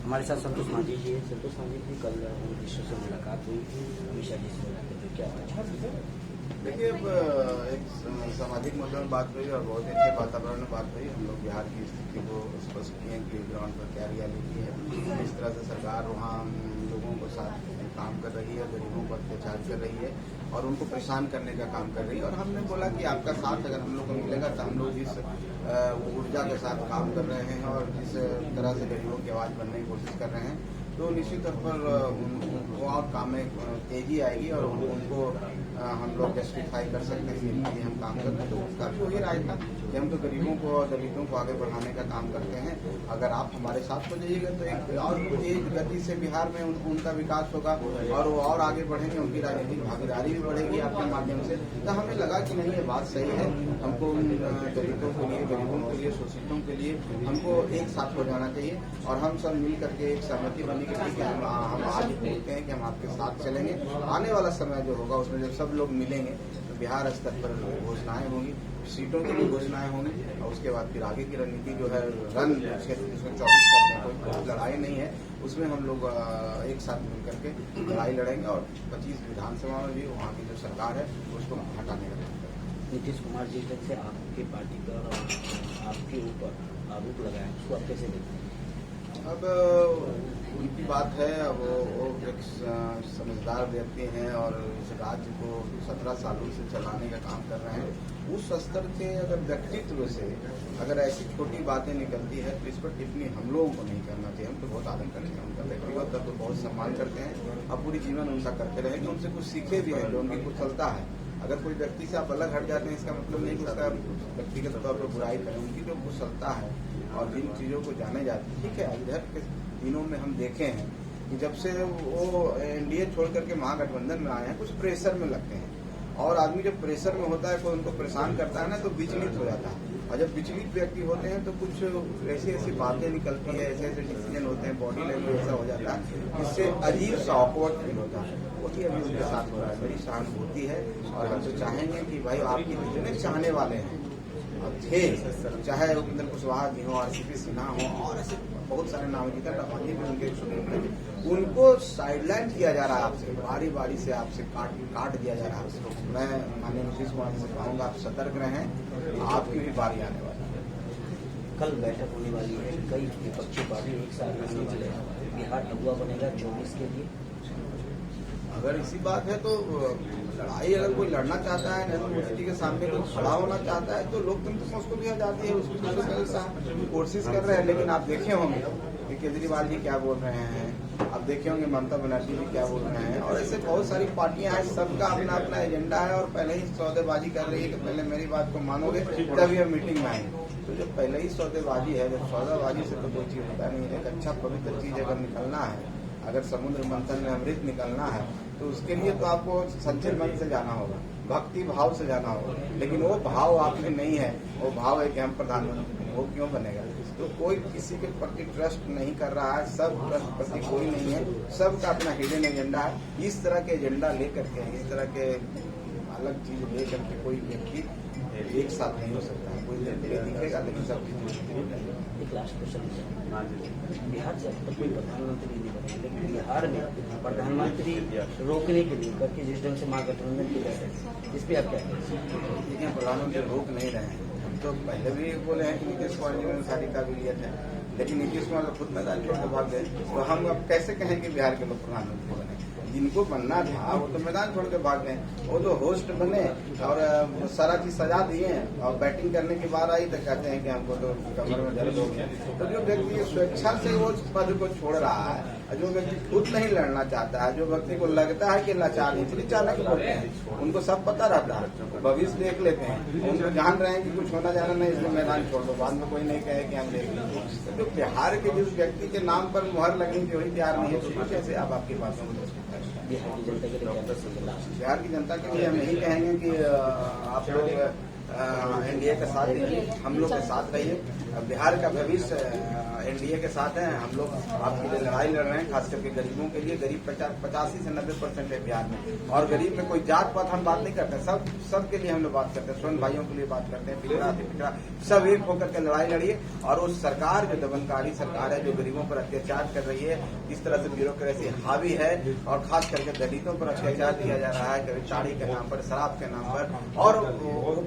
हमारे साथ संतोष मांझी जी है। संतोष मांझी जी, कल मिनिस्टर से मुलाकात हुई थी, अमित शाह जी से मुलाकात हुई, क्या बात? देखिए, अब एक सामाजिक मुद्दों में बात हुई और बहुत ही अच्छे वातावरण में बात हुई। हम लोग बिहार की स्थिति को स्पष्ट किए कि ग्राउंड पर क्या रियलिटी है, किस तरह से सरकार वहाँ लोगों को साथ काम कर रही है, गरीबों पर अत्याचार कर रही है और उनको परेशान करने का काम कर रही है। और हमने बोला कि आपका साथ अगर हम लोग को मिलेगा तो हम लोग जिस ऊर्जा के साथ काम कर रहे हैं और जिस तरह से गरीबों की आवाज़ बनने की कोशिश कर रहे हैं, तो निश्चित तौर पर उनको और काम में तेजी आएगी और उनको हम लोग जस्टिफाई कर सकते हैं कि लिए हम काम कर रहे हैं। तो उसका भी वही राय था कि हम तो गरीबों को और दलितों को आगे बढ़ाने का काम करते हैं। अगर आप हमारे साथ हो जाइएगा तो एक और तेज गति से बिहार में उनका विकास होगा और वो और आगे बढ़ेंगे, उनकी राजनीतिक भागीदारी भी बढ़ेगी आपके माध्यम से। तो हमें लगा कि नहीं, ये बात सही है, हमको उन दलितों के लिए, गरीबों के लिए, शोषितों के लिए हमको एक साथ हो जाना चाहिए और हम सब मिल करके एक सहमति बनी कि हम आज बोलते हैं कि हम आपके साथ चलेंगे। आने वाला समय जो होगा उसमें जब सब लोग मिलेंगे तो बिहार स्तर पर घोषणाएं होंगी, सीटों की भी घोषणाएं होंगी और उसके बाद फिर आगे की रणनीति जो है रन क्षेत्र जिसमें 24 करते हैं, कोई लड़ाई नहीं है, उसमें हम लोग एक साथ मिल करके लड़ाई लड़ेंगे और 25 विधानसभा में भी वहाँ की जो सरकार है उसको हटाने का काम करेंगे। नीतीश कुमार जी से आपकी पार्टी पर और आपके ऊपर आरोप लगाए, उसको आप कैसे देखते हैं? अब उनकी बात है, वो एक समझदार व्यक्ति हैं और इस राज्य को 17 सालों से चलाने का काम कर रहे हैं। उस स्तर के अगर व्यक्तित्व से अगर ऐसी छोटी बातें निकलती है तो इस पर टिप्पणी हम लोगों को नहीं करना चाहिए। हम तो बहुत आदर करते हैं, उनका व्यक्तिगत तब तो बहुत सम्मान करते हैं और पूरी जीवन उनका करते रहेंगे। उनसे कुछ सीखे भी हैं जो उनकी कुशलता है। अगर कोई व्यक्ति से आप अलग हट जाते हैं इसका मतलब नहीं कि उसका व्यक्तिगत तौर पर बुराई करें। उनकी जो कुशलता है और जिन चीज़ों को जाने जाते हैं, ठीक है, इधर के दिनों में हम देखे हैं कि जब से वो एनडीए छोड़ करके महागठबंधन में आए हैं कुछ प्रेशर में लगते हैं और आदमी जब प्रेशर में होता है, कोई उनको परेशान करता है ना, तो विचलित हो जाता है। और जब विचलित व्यक्ति होते हैं तो कुछ ऐसी ऐसी बातें निकलती है, ऐसे ऐसे डिसीजन होते हैं, बॉडी लैंग्वेज ऐसा हो जाता है जिससे अजीब सा ऑकवर्ड फील होता है। वही अभी उनके साथ हो रहा है। मेरी सहानुभूति है और हम तो चाहेंगे कि भाई आपके जितने चाहने वाले हैं थे, चाहे उपेंद्र कुशवाहा जी हो, आरसीपी सिन्हा हो और ऐसे बहुत सारे नाम की तरह भी उनके उनको साइडलाइन किया जा रहा है। आपसे बारी बारी से आपसे काट दिया जा रहा है। मैं माननीय नीतीश कुमार जी से कहूँगा, आप सतर्क रहें, आपकी भी बारी आने वाली है। कल बैठक होने वाली है, कई विपक्षी पार्टी एक साथ मिलने वाले हैं, बिहार अगुआ बनेगा 24 के लिए। अगर इसी बात है तो लड़ाई अगर कोई लड़ना चाहता है, नरेंद्र मोदी जी के सामने कोई खड़ा होना चाहता है तो लोकतंत्र में उसको भी आजादी है, उसकी कोशिश कर रहे हैं। लेकिन आप देखे होंगे कि केजरीवाल जी क्या बोल रहे हैं, आप देखे होंगे ममता बनर्जी जी क्या बोल रहे हैं और ऐसे बहुत सारी पार्टियां हैं, सबका अपना अपना एजेंडा है और पहले ही सौदेबाजी कर रही है कि पहले मेरी बात को मानोगे तभी हम मीटिंग में आएंगे। तो जब पहले ही सौदेबाजी है, जब सौदेबाजी से तो कोई चीज होता नहीं है। एक अच्छा पवित्र चीज अगर निकलना है, अगर समुद्र मंथन में अमृत निकलना है तो उसके लिए तो आपको सच्चे मन से जाना होगा, भक्ति भाव से जाना होगा। लेकिन वो भाव आप में नहीं है, वो भाव है कि हम प्रधानमंत्री, वो क्यों बनेगा? तो कोई किसी के प्रति ट्रस्ट नहीं कर रहा है, सब ट्रस्ट प्रति कोई नहीं है, सबका अपना हिडन एजेंडा है। इस तरह के एजेंडा लेकर के, इस तरह के अलग चीज लेकर के कोई व्यक्ति एक साथ नहीं हो सकता है। कोई दिखेगा लेकिन सब एक लास्ट क्वेश्चन, बिहार से अब तक कोई प्रधानमंत्री नहीं बने, लेकिन बिहार में प्रधानमंत्री रोकने के लिए करके जिस ढंग से महागठबंधन की लड़ाई, इस पर आप क्या कहें? प्रधानमंत्री रोक नहीं रहे हैं। हम तो पहले भी बोले हैं कि नीतीश कुमार जी में सारी काबिलियत है, लेकिन नीतीश कुमार तो खुद मैदान छोड़ के भाग गए। तो हम अब कैसे कहें कि बिहार के लोग प्रधानमंत्री बने? जिनको बनना था वो तो मैदान छोड़ के भाग गए, वो तो होस्ट बने और सारा चीज सजा दिए और बैटिंग करने की बार आई तो कहते हैं कि हमको तो कमर में दर्द हो गया। तो जो व्यक्ति स्वेच्छा से वो पद को छोड़ रहा है, जो व्यक्ति खुद नहीं लड़ना चाहता है, जो व्यक्ति को लगता है कि लाचार इसलिए चाणक्य बोलते हैं, उनको सब पता रहता है, भविष्य देख लेते हैं, उनको जान रहे हैं कि कुछ होना जाना नहीं, इसलिए मैदान छोड़ दो, बाद में कोई नहीं कहे कि हम देख लेंगे। तो बिहार के जिस व्यक्ति के नाम पर मुहर लगेंगे वही तैयार नहीं है, तो कैसे आप आपकी बातों को बिहार की जनता के लिए बिहार की जनता के लिए हम यही कहेंगे कि आप लोग एनडीए का साथ दीजिए, हम लोग के साथ रहिए। बिहार का भविष्य एनडीए के साथ है। हम लोग आपके लिए लड़ाई लड़ रहे हैं, खास करके गरीबों के लिए। गरीब 85 से 90% है बिहार में, और गरीब में कोई जात पात हम बात नहीं करते, सब के लिए हम लोग बात करते हैं, स्वर्ण भाइयों के लिए बात करते हैं, पिछड़ा पिछड़ा सब एक होकर के लड़ाई लड़िए। और उस सरकार जो दमनकारी सरकार है, जो गरीबों पर अत्याचार कर रही है, किस तरह से ब्यूरोक्रेसी हावी है, और खास करके दलितों पर अत्याचार किया जा रहा है, कभी साड़ी के नाम पर, शराब के नाम पर, और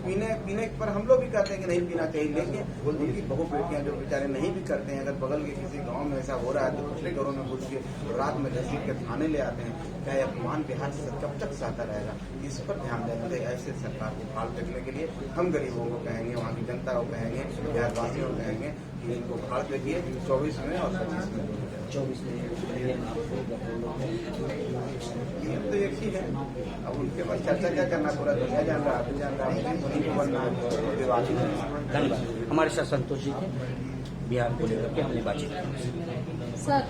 पीने पर हम लोग भी कहते हैं कि नहीं पीना चाहिए, लेकिन उनकी बहु बेटियां जो बेचारे नहीं भी करते हैं, अगर बगल के किसी गांव में ऐसा हो रहा है तो पिछले घरों में घुस के रात में घसीट के थाने ले आते हैं। क्या यह अपमान बिहार से कब तक सहता रहेगा? इस पर ध्यान देना चाहिए। ऐसे सरकार को फाल फेंकने के लिए हम गरीबों को कहेंगे, वहाँ की जनता को कहेंगे, बिहार वासियों को कहेंगे कि इनको फाल फेंकिए 24 में और 25 में 24 में नियम तो एक ही है। अब उनके बाद चर्चा क्या करना, पूरा दुनिया जान रहा है, जान रहा है, उन्हीं को बनना है, विवादित है। धन्यवाद। हमारे साथ संतोष जी थे, बिहार को लेकर के हमने बातचीत की। सर